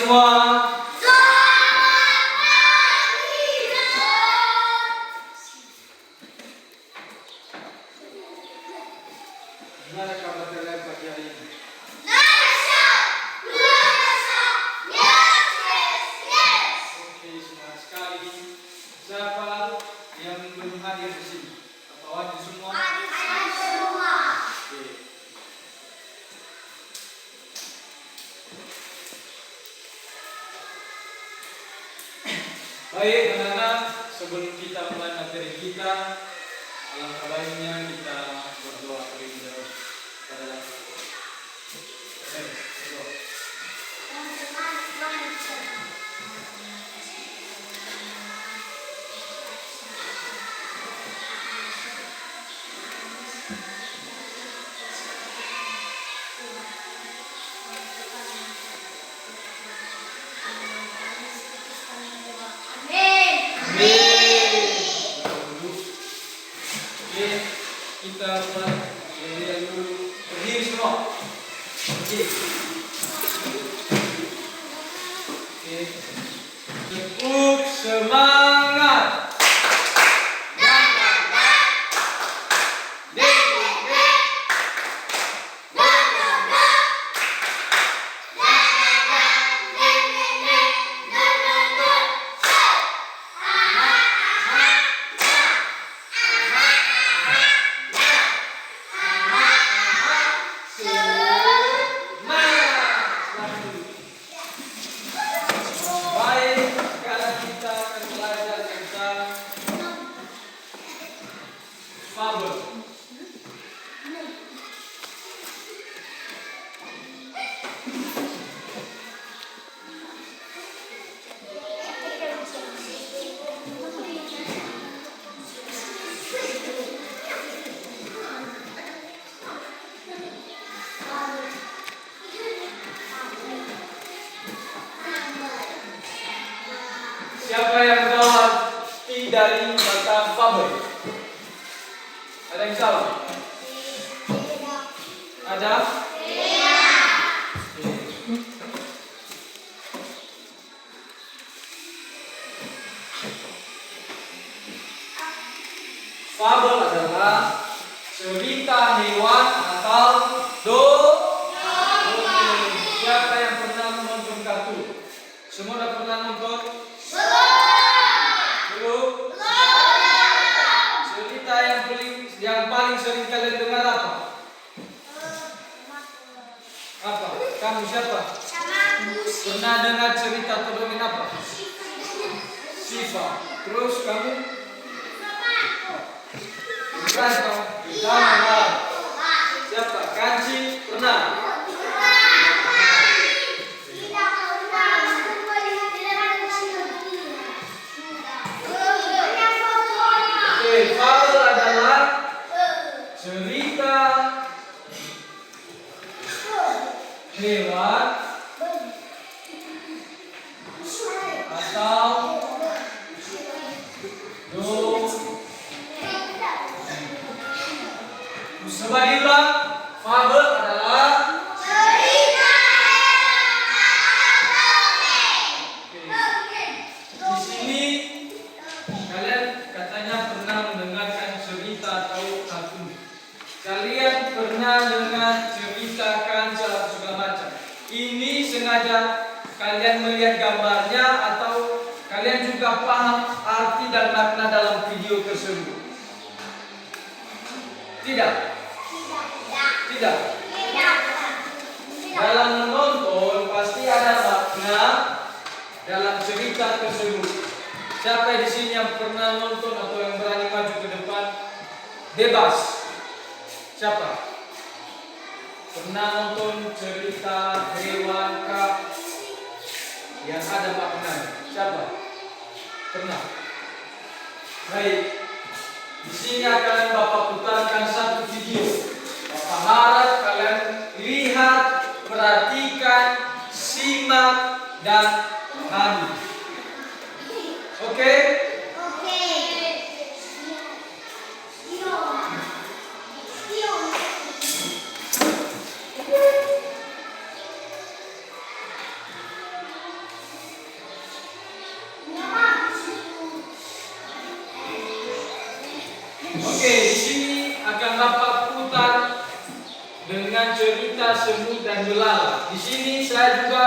semua. Gimana kabar kalian pagi hari ini? Oke, senang sekali. Siapa yang belum hadir di sini? Atau hadir semua? Oke. Baik, anak-anak, sebelum kita mulai materi kita, alangkah baiknya kita berdoa terlebih dahulu. Berdoa. Oke, kita mulai dari dulu. Berdiri semua. Berdiri. Oke. Tepuk semangat. Baik, sekarang kita akan belajar tentang fabel. Siapa yang tahu arti dari kata fabel? Ada yang salah? Ada? Fabel adalah cerita hewan atau dongeng. Siapa yang pernah menonton kartun? Semua sudah pernah nonton? Belum? Cerita yang paling sering kalian dengar apa? Apa? Kamu siapa? Pernah dengar cerita atau dongeng apa? Siva. Terus kamu? Siapa? Kanci? Pernah? Oke, fabel adalah cerita hewan atau coba diulang. Fabel adalah cerita dongeng. Di sini kalian katanya pernah mendengarkan cerita atau kartun. Kalian pernah dengar cerita kancil segala macam. Ini sengaja kalian melihat gambarnya atau kalian juga paham arti dan makna dalam video tersebut? Tidak. Tidak. Dalam menonton pasti ada makna dalam cerita tersebut. Siapa di sini yang pernah nonton atau yang berani maju ke depan? Bebas. Siapa? Pernah nonton cerita hewan kah yang ada maknanya? Siapa? Pernah? Baik. Di sini akan Bapak putarkan satu video. Bapak harap kalian lihat, perhatikan, simak, dan pahami. Oke? semut dan belalang. Di sini saya juga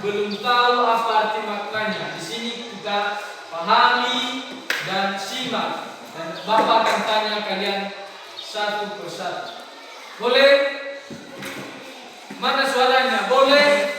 belum tahu apa arti maknanya. Di sini kita pahami dan simak. Dan Bapak akan tanya kalian satu persatu. Boleh? Mana suaranya? Boleh?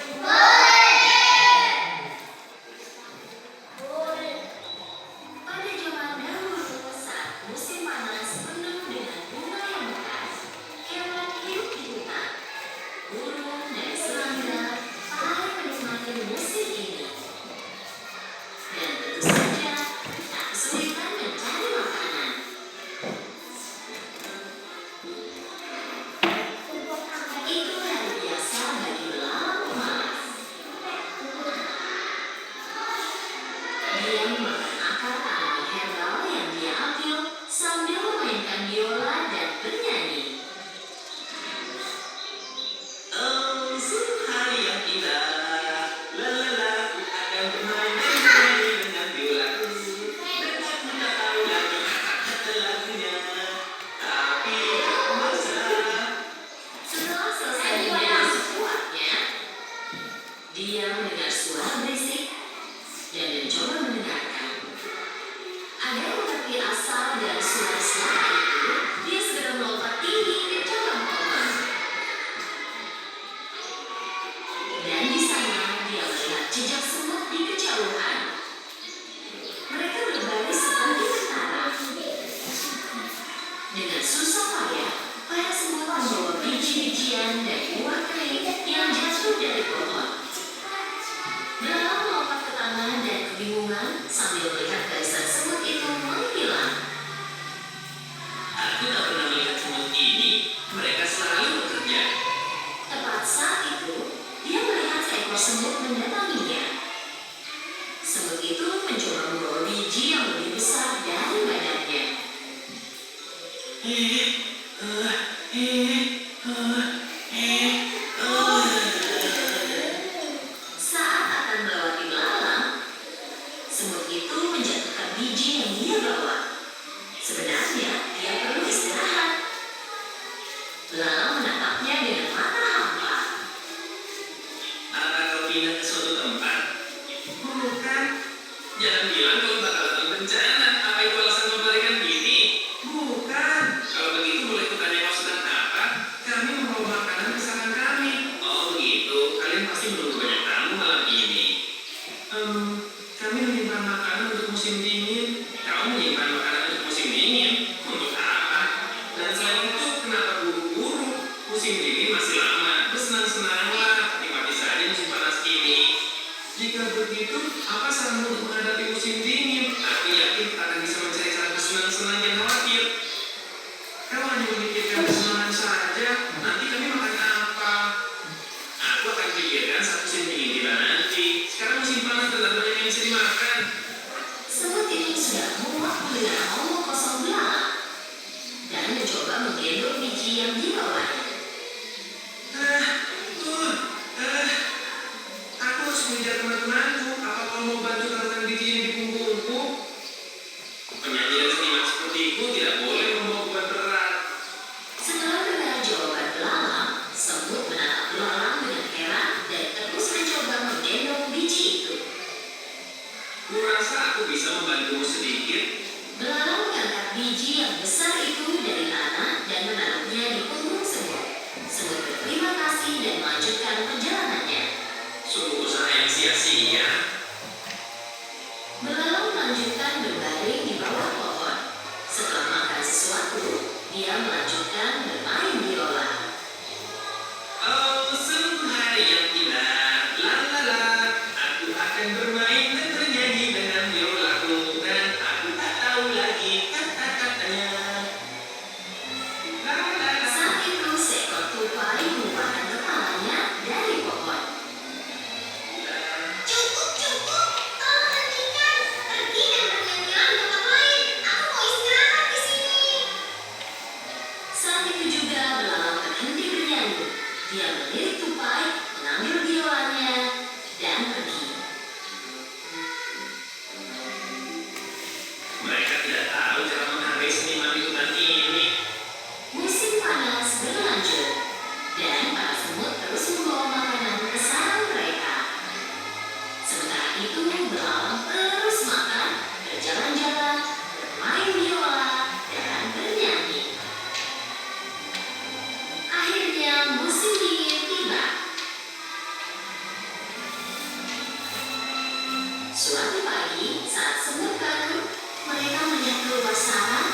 Suatu pagi, saat semut bangun, mereka melihat keluar sarang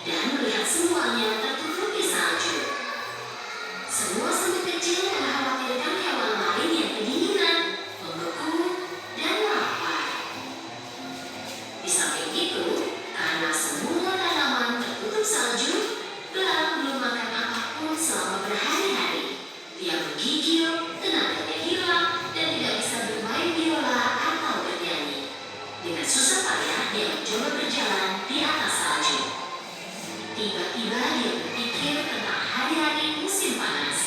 dan melihat semuanya tertutupi salju. Semua semut kecil mengkhawatirkan hewan lain yang kedinginan, membeku, dan lapar. Di samping itu, karena semua tanaman tertutup salju, Belalang belum makan apapun selama berhari-hari. Dia menggigil, tenaganya hilang, dan tidak bisa bermain biola atau bernyanyi. Dengan susah payah, dia mencoba berjalan di atas salju. Tiba-tiba dia berpikir tentang hari-hari musim panas.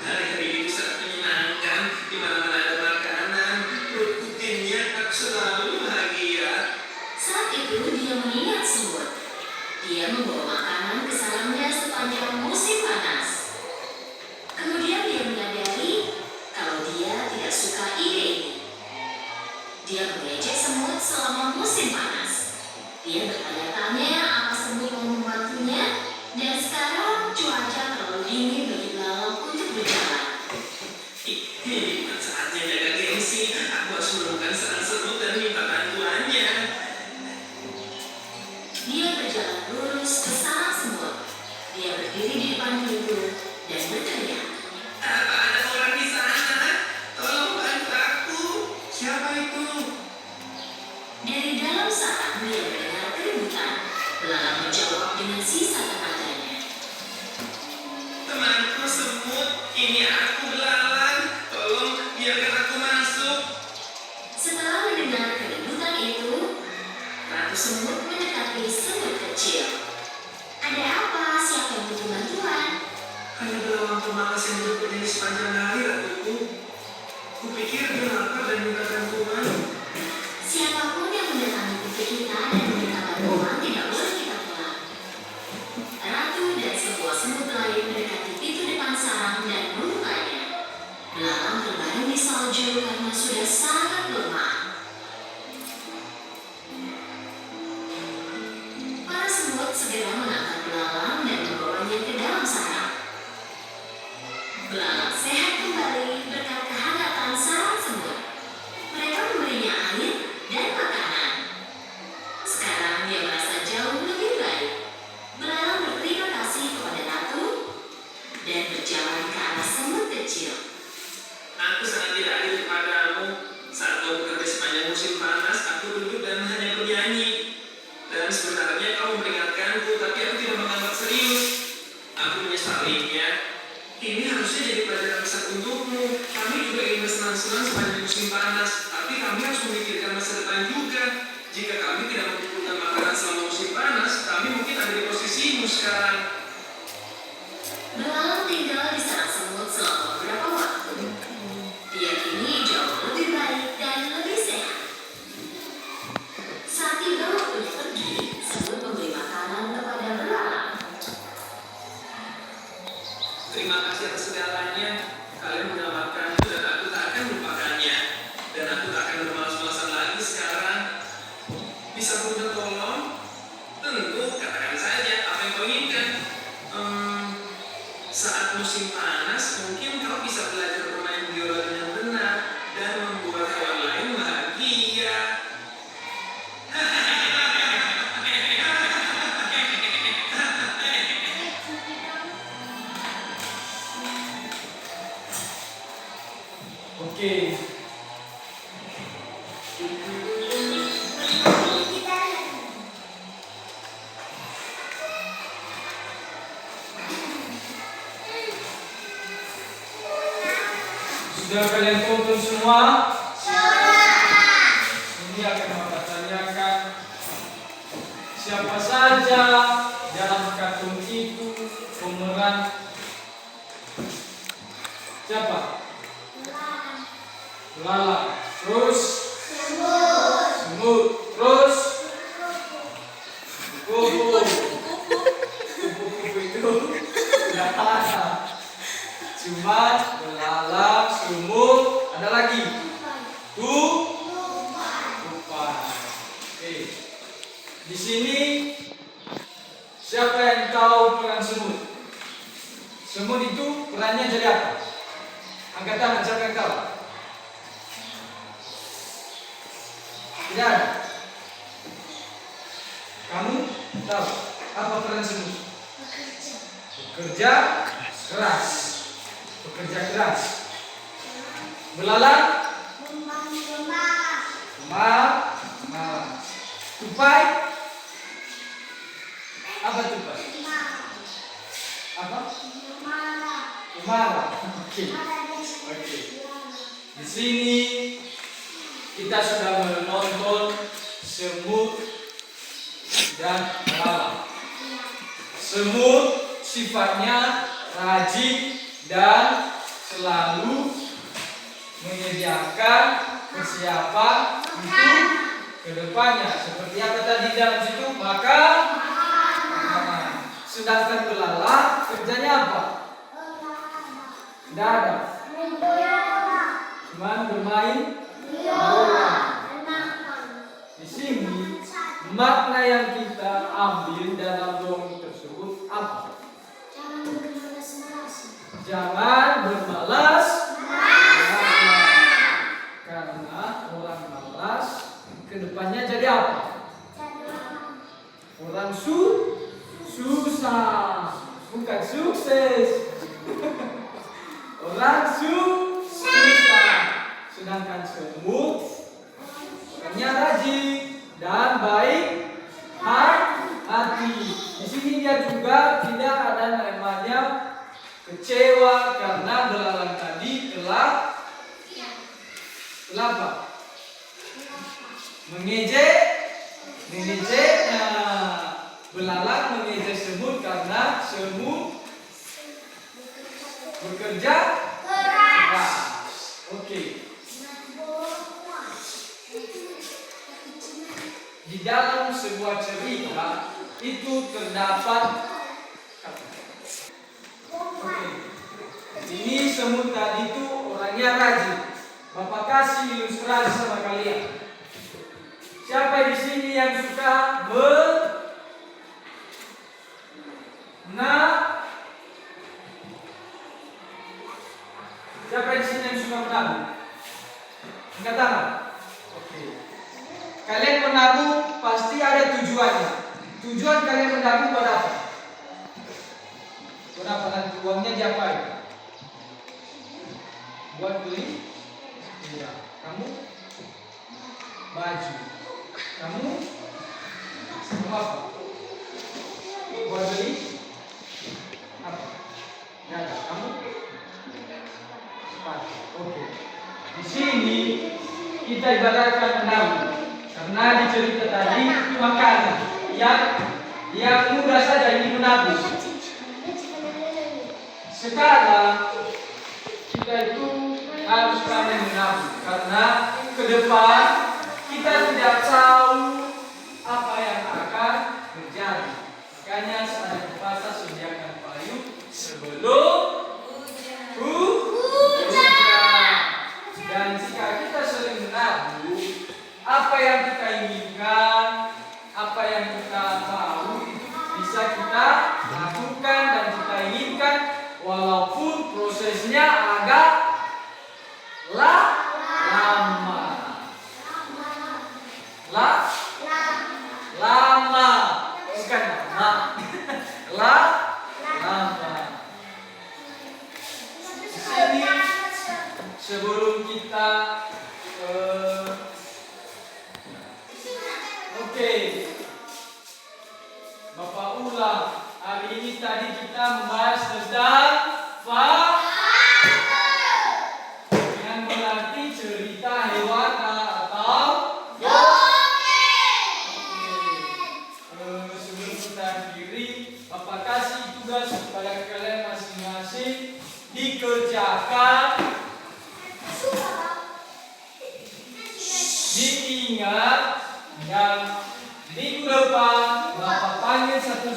Hari-hari itu sangat menyenangkan, di mana-mana ada makanan, perutku kenyang, aku selalu bahagia. Saat itu dia mengingat semut. Dia membawa makanan ke sarangnya sepanjang musim panas. Kemudian dia menyadari kalau dia tidak suka ide ini. Dia mengejek semut selama musim panas. Dia bertanya-tanya apa semut mau membantunya, dan sekarang cuaca terlalu dingin bagi belalang untuk berjalan. Ini bukan saatnya jaga gengsi, aku harus menemukan sarang semut dan minta bantuannya. Dia berjalan lurus ke sarang semut. Dia berdiri di depan pintu dan berteriak. Apa ada orang di sana? Tolong bantu aku. Siapa itu? Dari dalam sarang dia mendengar keributan. Belalang menjawab dengan sisa tenaganya. Temanku semut, ini aku belalang. Tolong biarkan aku masuk. Setelah mendengar keributan itu, Ratu Semut mendekati semut kecil. Ada apa? Siapa yang butuh bantuan? Hanya belalang pemalas yang duduk di sepanjang hari, ratuku. Kupikir dia lapar dan minta bantuan. Siapapun yang mendatangi putri kita dan meminta bantuan tidak boleh kita tolak. Ratu dan semua semut lain mendekati pintu depan sarang dan membukanya. Belalang terbaring di salju karena sudah sangat lemah. Para semut segera mengangkat belalang dan membawanya ke dalam sarang. Belalang sehat kembali berkat kehangatan sarang semut. Mereka memberinya air dan makanan. Sekarang dia merasa jauh lebih baik. Belalang berterima kasih kepada ratu dan berjalan ke arah semut kecil. Aku sangat tidak adil kepadamu. Saat kau bekerja sepanjang musim panas, aku duduk dan hanya bernyanyi. Dan sebenarnya kau memperingatkanku, tapi aku tidak menganggap serius. Aku menyesalinya. Ini harusnya jadi pelajaran besar untukmu. Kami juga ingin bersenang-senang sepanjang musim panas, tapi kami harus memikirkan masa depan juga. Jika kami tidak mengumpulkan makanan selama musim panas, kami mungkin ada di posisimu sekarang. Belalang tinggal di sarang semut selama beberapa waktu. Dia kini jauh lebih baik dan lebih sehat. Saat tiba waktunya pergi, semut memberi makanan kepada belalang. Terima kasih atas segalanya. Kalian menyelamatkanku dan aku tak akan melupakannya. Dan aku tak akan bermalas-malasan lagi sekarang. Bisa aku minta tolong? Tentu, katakan saja apa yang kau inginkan. Saat musim panas, mungkin kau bisa belajar bermain biola dengan benar dan membuat hewan lain bahagia. Oke. Sudah kalian tonton semua? Ini akan Bapak tanyakan siapa saja dalam kartun itu pemeran. Siapa? Belalang. Terus? Semut. Terus? Kupu. Kupu-kupu itu tidak ada. Cuma belalang, semut, ada lagi. Tupai. Oke. Di sini siapa yang tahu peran semut? Semut itu perannya jadi apa? Angkat tangan, siapa yang tahu? Tidak ada. Kamu tahu apa peran semut? Bekerja keras. Bekerja keras. Belalang? Malam. Tupai? Apa tupai? Apa? Kemara. Oke. Di sini kita sudah menonton semut dan belalang. Semut sifatnya rajin dan selalu menyediakan persiapan untuk kedepannya. Seperti apa tadi dalam situ? Makan. Sedangkan belalang kerjanya apa? Tidak ada. Cuman bermain bola. Di sini makna yang kita ambil dalam dongeng tersebut apa? Jangan bermalas. Karena orang malas kedepannya jadi apa? Orang susah, bukan sukses. Orang susah. Sedangkan semut orangnya rajin dan baik hati. Di sini dia juga tidak ada namanya kecewa karena belalang tadi telah apa? Mengejeknya. Belalang mengejek semut karena semut bekerja keras. Oke. Di dalam sebuah cerita itu terdapat. Oke. Ini semut tadi itu orangnya rajin. Bapak kasih ilustrasi sama kalian. Siapa di sini yang suka Siapa di sini yang suka menabung? Angkat tangan. Oke. Kalian menabung pasti ada tujuannya. Tujuan kalian menabung buat apa? Buat apa nanti uangnya diapain? Buat beli? Iya. Kamu? Baju. Kamu apa? Buat beli? Apa? Ya, kamu? Sepatu. Oke. Di sini kita ibaratkan menabung. Karena di cerita tadi itu makanan yang mudah saja ini menabung. Sekarang kita itu harus pandai menabung karena ke depan kita tidak tahu apa yang akan terjadi. Makanya saat puasa sediakan payung sebelum hujan. Dan jika kita sering menabung, apa yang kita inginkan, apa yang kita mau itu bisa kita lakukan dan kita inginkan, walaupun prosesnya agak lama. Bukan lama. Di sini sebelum kita oke. Bapak ulang. Hari ini tadi kita membahas tentang yang berarti cerita hewan atau sebelum kita akhiri, Bapak kasih tugas kepada kalian masing-masing dikerjakan. Diingat dan minggu depan Bapak panggil satu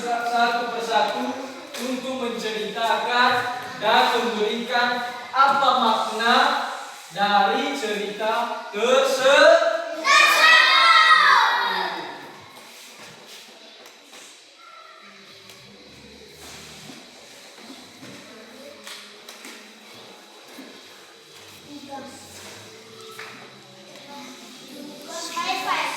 persatu untuk menceritakan dan memberikan apa makna dari cerita tersebut. High five.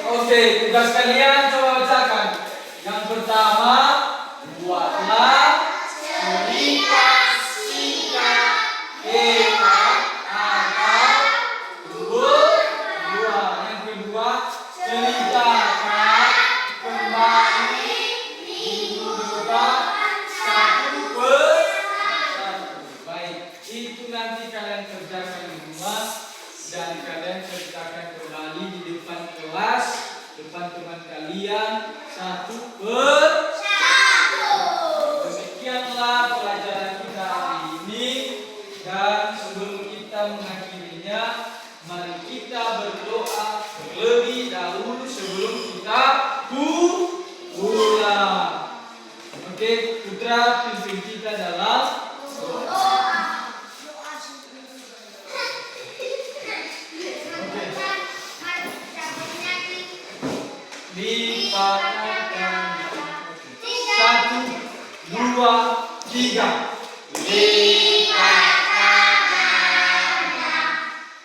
Oke, tugas kalian coba bacakan. Yang pertama, buatlah cerita singkat hewan atau buah. Yang kedua, ceritakan kembali minggu depan satu per satu. Baik, itu nanti kalian kerjakan di rumah dan kalian ceritakan kembali di depan kelas, depan teman kalian satu per satu. Demikianlah pelajaran kita hari ini, dan sebelum kita mengakhirinya, mari kita berdoa terlebih dahulu sebelum kita pulang. Oke, Putra, pimpin kita dalam doa. Dipatahkan. 1, 2, 3.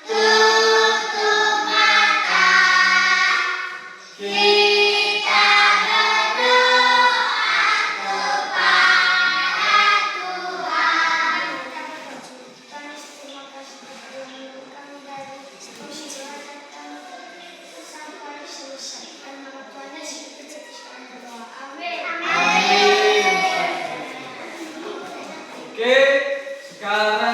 Tutup mata, kita berdoa kepada Tuhan. Kami terima kasih kami dari musibah kami sampai selesai. Karena Tuhan Yesus kita berdoa. Amin. Oke, sekarang